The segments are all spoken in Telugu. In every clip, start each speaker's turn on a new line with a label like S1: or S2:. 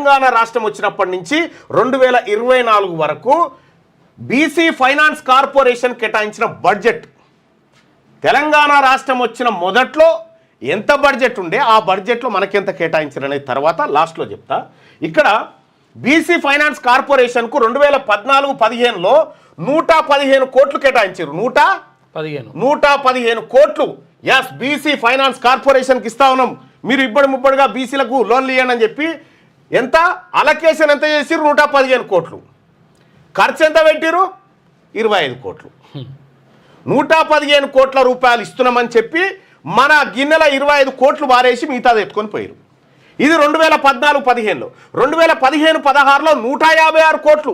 S1: తెలంగాణ రాష్ట్రం వచ్చినప్పటి నుంచి 2024 వరకు బీసీ ఫైనాన్స్ కార్పొరేషన్ కేటాయించిన బడ్జెట్, తెలంగాణ రాష్ట్రం వచ్చిన మొదట్లో ఎంత బడ్జెట్ ఉండే ఆ బడ్జెట్లో మనకెంత కేటాయించారనే తర్వాత లాస్ట్లో చెప్తా. ఇక్కడ బీసీ ఫైనాన్స్ కార్పొరేషన్కు 2014-15లో 115 కోట్లు కేటాయించారు. 115 కోట్లు ఎస్ బీసీ ఫైనాన్స్ కార్పొరేషన్కి ఇస్తా ఉన్నాం, మీరు ముబ్బడిగా బీసీలకు లోన్లు ఇవ్వండి అని చెప్పి ఎంత అలొకేషన్ ఎంత చేసిరు? 115 కోట్లు. ఖర్చు ఎంత పెట్టిరు? 25 కోట్లు. 115 కోట్ల రూపాయలు ఇస్తున్నామని చెప్పి మన గిన్నెల 25 కోట్లు వారేసి మిగతాది ఎత్తుకొని పోయారు. ఇది 2014-15లో. 2015-16లో 156 కోట్లు.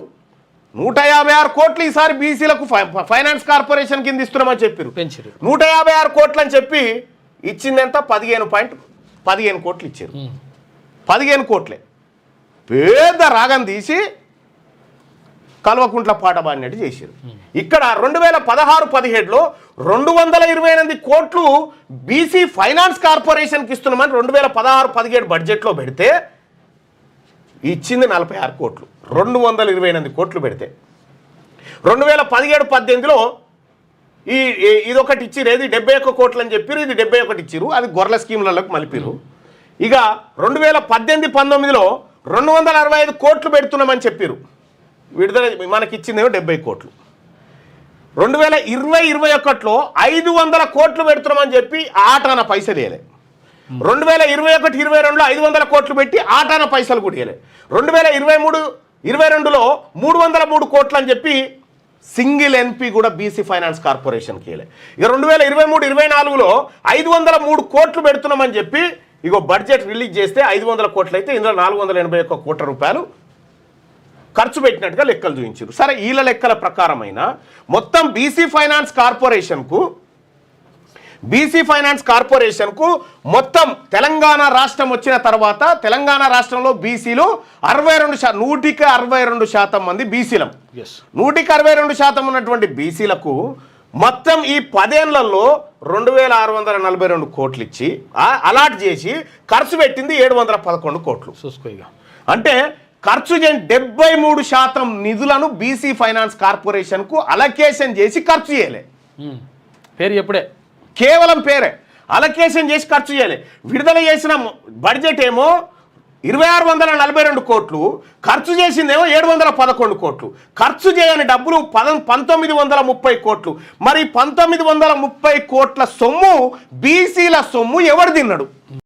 S1: 156 కోట్లు ఈసారి బీసీలకు ఫైనాన్స్ కార్పొరేషన్ కింద ఇస్తున్నామని చెప్పారు. 156 కోట్లు అని చెప్పి ఇచ్చిందంతా 15 కోట్లు ఇచ్చారు. 15 కోట్లే పెద్ద రాగం తీసి కల్వకుంట్ల పాట బాడినట్టు చేశారు. ఇక్కడ 2016-17లో 228 కోట్లు బీసీ ఫైనాన్స్ కార్పొరేషన్కి ఇస్తున్నామని 2016-17 బడ్జెట్లో పెడితే ఇచ్చింది 46 కోట్లు. 228 కోట్లు పెడితే 2017-18లో ఇదొకటి ఇచ్చిరు, ఏది 71 కోట్లు అని చెప్పారు, ఇది 71 ఇచ్చిరు, అది గొర్రెల స్కీమ్లకు మలిపిరు. ఇక 2018-19లో 265 కోట్లు పెడుతున్నామని చెప్పారు, విడుదల మనకి ఇచ్చిందేమో 70 కోట్లు. 2020-21లో 500 కోట్లు పెడుతున్నామని చెప్పి ఆటాన పైసలు ఇవ్వలే. 2021-22లో 500 కోట్లు పెట్టి ఆటాన పైసలు కూడా ఇవ్వలే. 2023-22లో 303 కోట్లు అని చెప్పి సింగిల్ ఎన్పీ కూడా బీసీ ఫైనాన్స్ కార్పొరేషన్కి ఇవ్వలే. ఇక 2023-24లో 503 కోట్లు పెడుతున్నామని చెప్పి ఇగో బడ్జెట్ రిలీజ్ చేస్తే 500 కోట్లు అయితే ఇందులో 481 కోట్ల రూపాయలు ఖర్చు పెట్టినట్టుగా లెక్కలు చూపించారు. సరే, వీళ్ళ లెక్కల ప్రకారమైన మొత్తం బీసీ ఫైనాన్స్ కార్పొరేషన్కు మొత్తం తెలంగాణ రాష్ట్రం వచ్చిన తర్వాత తెలంగాణ రాష్ట్రంలో బీసీలు 162% మంది బీసీలం. 162% ఉన్నటువంటి బీసీలకు మొత్తం ఈ 10 ఏళ్లలో 2642 కోట్లు ఇచ్చి అలాట్ చేసి ఖర్చు పెట్టింది 711 కోట్లు. అంటే ఖర్చు 73% నిధులను బీసీ ఫైనాన్స్ కార్పొరేషన్కు అలొకేషన్ చేసి ఖర్చు చేయలే.
S2: పేరు ఎప్పుడే
S1: కేవలం పేరే అలొకేషన్ చేసి ఖర్చు చేయలే. విడుదల చేసిన బడ్జెట్ ఏమో 2642 కోట్లు, ఖర్చు చేసిందేమో 711 కోట్లు. ఖర్చు చేయని డబ్బులు 1930 కోట్లు. మరి 1930 కోట్ల సొమ్ము బీసీల సొమ్ము ఎవరు తిన్నాడు?